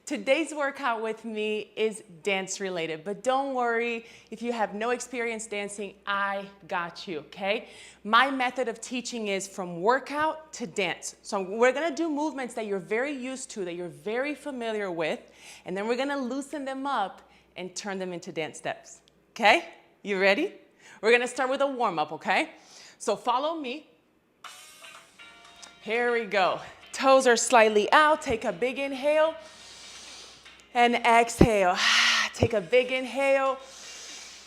Today's workout with me is dance related, but don't worry if you have no experience dancing, I got you, okay? My method of teaching is from workout to dance. So we're gonna do movements that you're very used to, that you're very familiar with, and then we're gonna loosen them up and turn them into dance steps, okay? You ready? We're gonna start with a warm-up, okay? So follow me. Here we go. Toes are slightly out, take a big inhale. And exhale. Take a big inhale.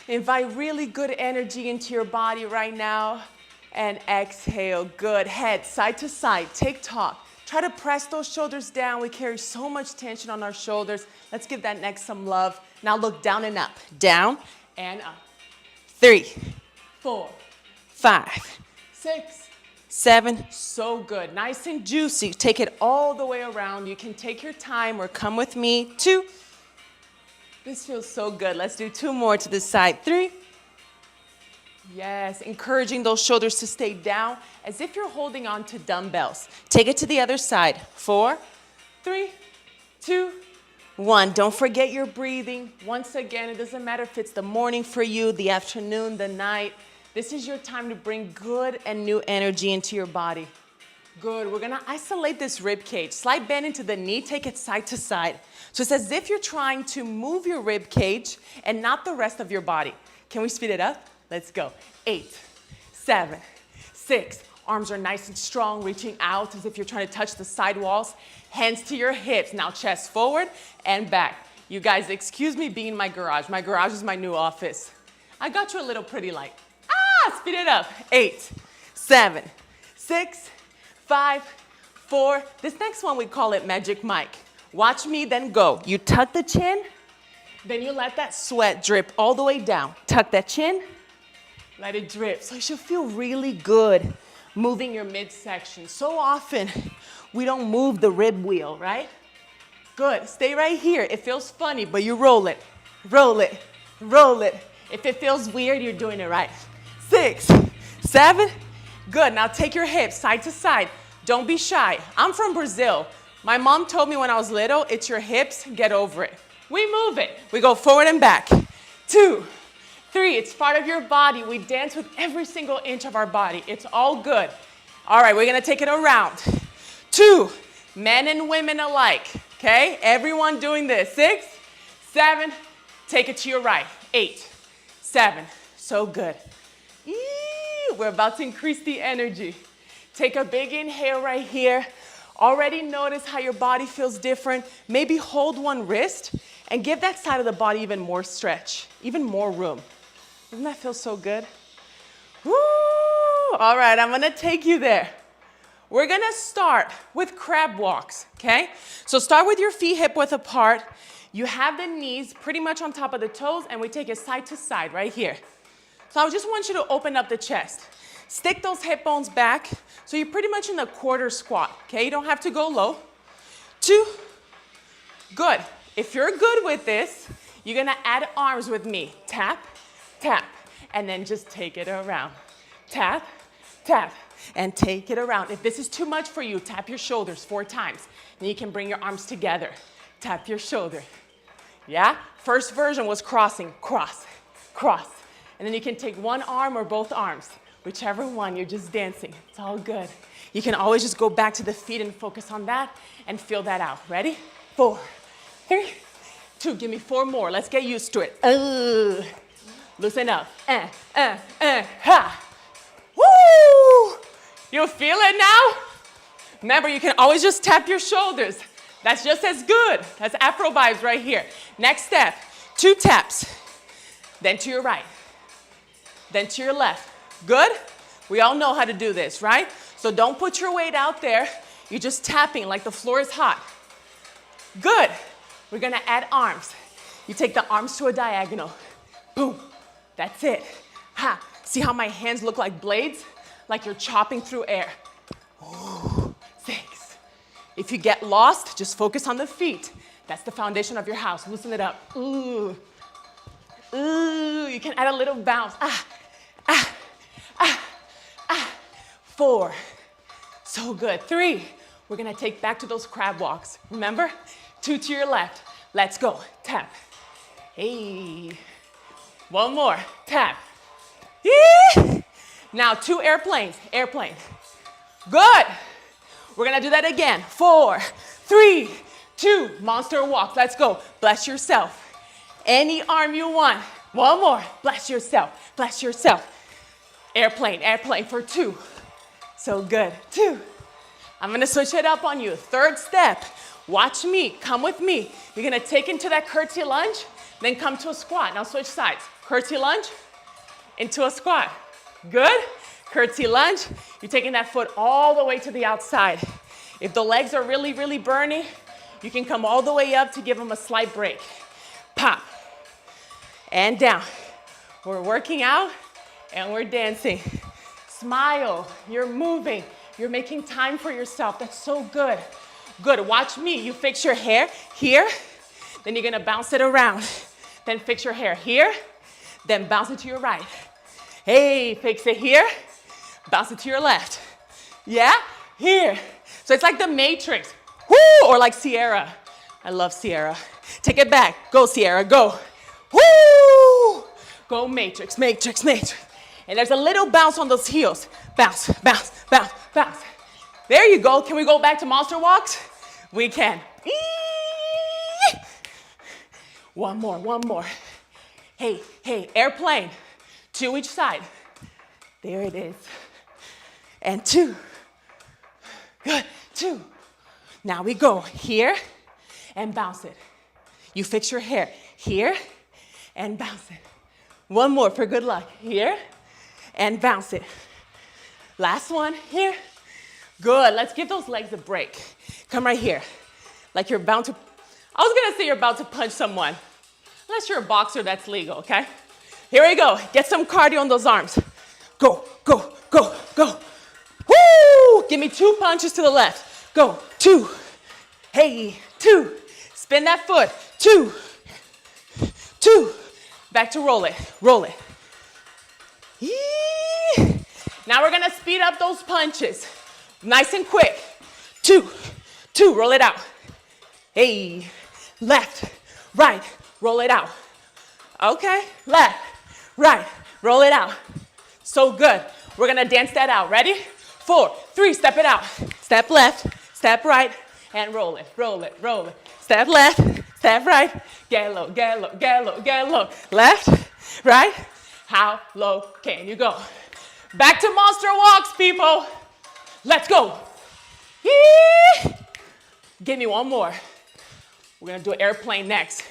Invite really good energy into your body right now. And exhale. Good. Head side to side. Tick tock. Try to press those shoulders down. We carry so much tension on our shoulders. Let's give that neck some love. Now look down and up. Down and up. 3, 4, 5, 6, 7. So good. Nice and juicy. Take it all the way around. You can take your time or come with me. 2. This feels so good. Let's do 2 more to the side. 3. Yes. Encouraging those shoulders to stay down as if you're holding on to dumbbells. Take it to the other side. 4, 3, 2, 1. Don't forget your breathing. Once again, it doesn't matter if it's the morning for you, the afternoon, the night. This is your time to bring good and new energy into your body. Good. We're going to isolate this rib cage. Slight bend into the knee. Take it side to side. So it's as if you're trying to move your rib cage and not the rest of your body. Can we speed it up? Let's go. 8, 7, 6. Arms are nice and strong, reaching out as if you're trying to touch the side walls. Hands to your hips. Now chest forward and back. You guys, excuse me being in my garage. My garage is my new office. I got you a little pretty light. Speed it up. 8, 7, 6, 5, 4. This next one, we call it Magic Mike. Watch me, then go. You tuck the chin, then you let that sweat drip all the way down. Tuck that chin, let it drip. So you should feel really good moving your midsection. So often, we don't move the rib wheel, right? Good. Stay right here. It feels funny, but you roll it, roll it, roll it. If it feels weird, you're doing it right. 6, 7, good. Now take your hips side to side. Don't be shy. I'm from Brazil. My mom told me when I was little, it's your hips, get over it. We move it. We go forward and back. 2, 3, it's part of your body. We dance with every single inch of our body. It's all good. All right, we're gonna take it around. 2, men and women alike, okay? Everyone doing this. 6, 7, take it to your right. 8, 7, so good. We're about to increase the energy. Take a big inhale right here. Already notice how your body feels different. Maybe hold one wrist and give that side of the body even more stretch, even more room. Doesn't that feel so good? Woo! All right, I'm gonna take you there. We're gonna start with crab walks, okay? So start with your feet hip width apart. You have the knees pretty much on top of the toes, and we take it side to side right here. So I just want you to open up the chest. Stick those hip bones back. So you're pretty much in a quarter squat, okay? You don't have to go low. 2, good. If you're good with this, you're gonna add arms with me. Tap, tap, and then just take it around. Tap, tap, and take it around. If this is too much for you, tap your shoulders 4 times. And you can bring your arms together. Tap your shoulder. Yeah? First version was crossing, cross, cross. And then you can take one arm or both arms, whichever one, you're just dancing. It's all good. You can always just go back to the feet and focus on that and feel that out. Ready? 4, 3, 2. Give me 4 more. Let's get used to it. Loosen up. Ha. Woo! You feel it now? Remember, you can always just tap your shoulders. That's just as good. That's Afro vibes right here. Next step, 2 taps. Then to your right. Then to your left. Good? We all know how to do this, right? So don't put your weight out there. You're just tapping like the floor is hot. Good. We're gonna add arms. You take the arms to a diagonal. Boom. That's it. Ha. See how my hands look like blades? Like you're chopping through air. Ooh. 6. If you get lost, just focus on the feet. That's the foundation of your house. Loosen it up. Ooh. Ooh. You can add a little bounce. 4. So good. 3. We're gonna take back to those crab walks. Remember? 2 to your left. Let's go. Tap. Hey. One more. Tap. Yeah. Now 2 airplanes. Airplane. Good. We're gonna do that again. 4, 3, 2. Monster walk. Let's go. Bless yourself. Any arm you want. One more. Bless yourself. Bless yourself. Airplane. Airplane for 2. So good. 2. I'm gonna switch it up on you. 3rd step. Watch me. Come with me. You're gonna take into that curtsy lunge, then come to a squat. Now switch sides. Curtsy lunge into a squat. Good. Curtsy lunge. You're taking that foot all the way to the outside. If the legs are really, really burning, you can come all the way up to give them a slight break. Pop. And down. We're working out and we're dancing. Smile. You're moving. You're making time for yourself. That's so good. Good. Watch me. You fix your hair here. Then you're going to bounce it around. Then fix your hair here. Then bounce it to your right. Hey, fix it here. Bounce it to your left. Yeah? Here. So it's like the Matrix. Woo! Or like Sierra. I love Sierra. Take it back. Go, Sierra. Go. Woo! Go, Matrix, Matrix, Matrix. And there's a little bounce on those heels. Bounce, bounce, bounce, bounce. There you go. Can we go back to monster walks? We can. Eee! One more, one more. Hey, hey, airplane. 2 each side. There it is. And 2. Good, 2. Now we go here and bounce it. You fix your hair here and bounce it. One more for good luck. Here and bounce it. Last one here. Good. Let's give those legs a break. Come right here. Like you're about to, I was going to say you're about to punch someone. Unless you're a boxer, that's legal, okay? Here we go. Get some cardio on those arms. Go, go, go, go. Woo! Give me 2 punches to the left. Go. 2. Hey, 2. Spin that foot. 2. 2. Back to roll it. Roll it. Yee. Now we're going to speed up those punches. Nice and quick. 2. 2. Roll it out. Hey. Left. Right. Roll it out. Okay. Left. Right. Roll it out. So good. We're going to dance that out. Ready? 4, 3. Step it out. Step left. Step right. And roll it. Roll it. Roll it. Step left. Step right. Get low. Get low. Get low. Get low. Left. Right. How low can you go? Back to monster walks, people. Let's go. Yee. Give me one more. We're going to do an airplane next.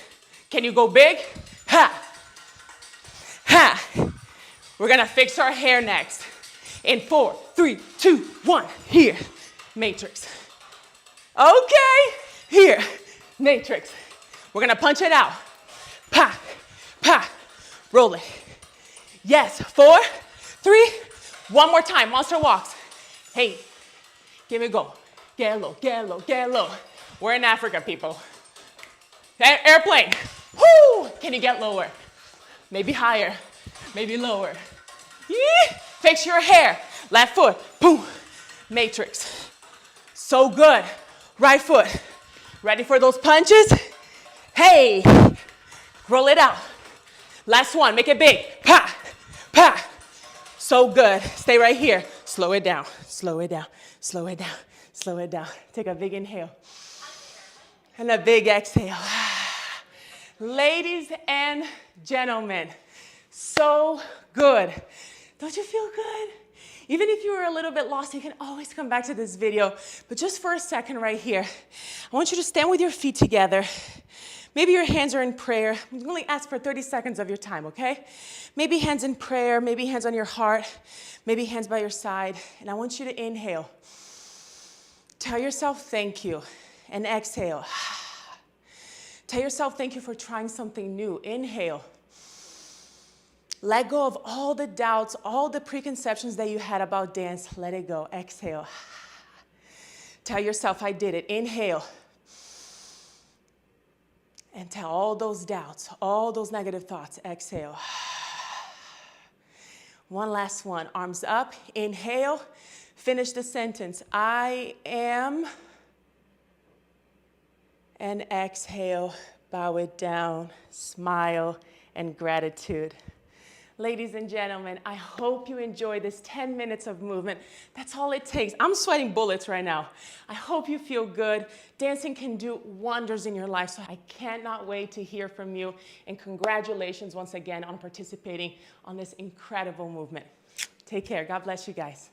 Can you go big? Ha. Ha. We're going to fix our hair next. In 4, 3, 2, 1. Here. Matrix. Okay. Here. Matrix. We're going to punch it out. Pa. Pa. Roll it. Yes. 4, 3. One more time. Monster walks. Hey. Give me a go. Get low. Get low. Get low. We're in Africa, people. Airplane. Woo! Can you get lower? Maybe higher. Maybe lower. Yee! Fix your hair. Left foot. Boom. Matrix. So good. Right foot. Ready for those punches? Hey. Roll it out. Last one. Make it big. Pa. Pa. So good. Stay right here. Slow it down. Slow it down. Slow it down. Slow it down. Take a big inhale. And a big exhale. Ladies and gentlemen, so good. Don't you feel good? Even if you were a little bit lost, you can always come back to this video. But just for a second right here, I want you to stand with your feet together. Maybe your hands are in prayer. I'm only ask for 30 seconds of your time, okay? Maybe hands in prayer, maybe hands on your heart, maybe hands by your side. And I want you to inhale. Tell yourself thank you. And exhale. Tell yourself thank you for trying something new. Inhale. Let go of all the doubts, all the preconceptions that you had about dance. Let it go. Exhale. Tell yourself I did it. Inhale. And tell all those doubts, all those negative thoughts. Exhale. One last one. Arms up. Inhale. Finish the sentence. I am. And exhale, bow it down, smile, and gratitude. Ladies and gentlemen, I hope you enjoy this 10 minutes of movement. That's all it takes. I'm sweating bullets right now. I hope you feel good. Dancing can do wonders in your life, so I cannot wait to hear from you. And congratulations once again on participating on this incredible movement. Take care. God bless you guys.